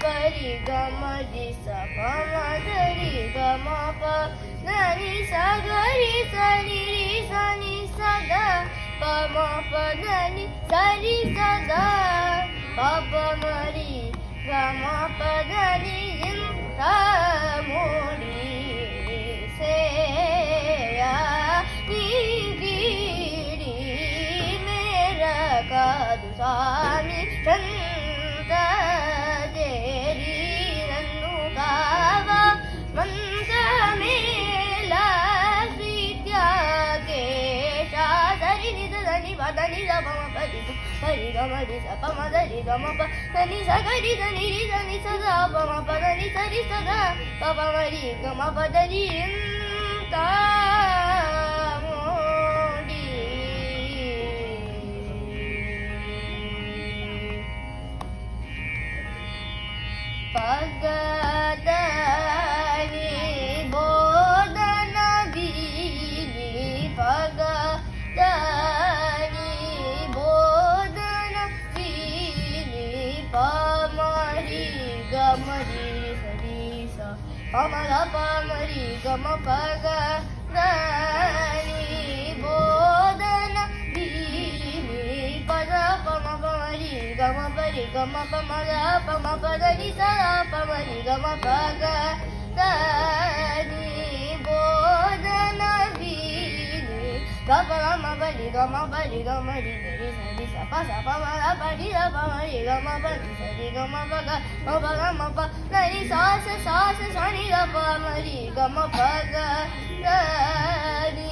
ಪರಿ ಗಮ ರಿ ಸ ಪ ಮ ಗ ರಿ ಗ ಮ ಪ ನ ನಿ ಸ ಗ ರಿ ಸ ನಿ ರಿ ಸ ನಿ ಸ ಗ ಪ ಮ ಪ ನ ನಿ ಸ ರಿ ಸ ಗ ಪ ಪ ಮ ರಿ ಗ ಮ ಪ ದ ನಿ ಇಂತ ಮೂಡಿ ಸೇಯ ನೀ ಬೀಡಿ ಮೇರ ಕಾದು ಸ್ವಾಮಿ ಚಂದ ದೇರಿ ನನ್ನು ಗಾವ ಮಂದ ಮೇಲ ಪ್ರೀತ್ಯಾಗೆ ಸರಿ ನಿದ ಧನಿ ಪದ ನಿದ ಪಮ ಪರಿ ಪರಿ ಗಮ ರಿ ಸ ಪ ಮ ದ ರಿ ಗ ಮ ಪ ಧನಿ ಸ ಗ ರಿ ಧ ನಿ ರಿ ಧ ನಿ ಸ ದ ಪ ಮ ಪ ದ ನಿ ಸ ರಿ ಸ ದ ಪ ಪ ಮ ರಿ ಗ ಮ ಪ ದ ರಿ ಇಂತ ಮೋಡಿ ಪಗದ ನಿ ಬೋಧನ ಬೀನಿ ಪಗದ ನಿ ಬೋಧನ ಬೀನಿ ಪ ಮ ರಿ ಗ ಮ ರಿ ಸ ರಿ ಸ ಪ ಮ ಗ ಪ ಮ ರಿ ಗ ಮ ಪ ಗ ದ ನಿ ಬೋಧನ ಬೀನಿ ಪ ದ ಪ ಮ ಪ ಮ ರಿ ಗ ಮ ಪ ರಿ ಗ ಮ ಪ ಮ ಗ ಪ ಮ ಪ ದ ನಿ ಸ ದ ಪ ಮ ರಿ ಗ ಮ ಪ ಗ ದ ನಿ ಬೋಧನ ಬೀನಿ ಗ ಪ ಗ ಮ ಪ ರಿ ಗ ಮ ಪ ರಿ ಗ ಮ ರಿ ಗ ರಿ ಸ ರಿ ಸ ಪ ಸ ಪ ಮ ಗ ಪ ರಿ ದ ಪ ಮ ರಿ ಗ ಮ ಪ ರಿ ಸ ರಿ ಗ ಮ ಪ ಗ ಮ ಪ ಗ ಮ ಪ ದ ನಿ ಸ ಸ ನಿ ಗ ಪ ಮ ರಿ ಗ ಮ ಪ ಗ ದ ನಿ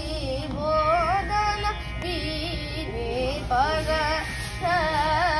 ಬೋಧನ ಬೀನಿ ಪ ಗ ದ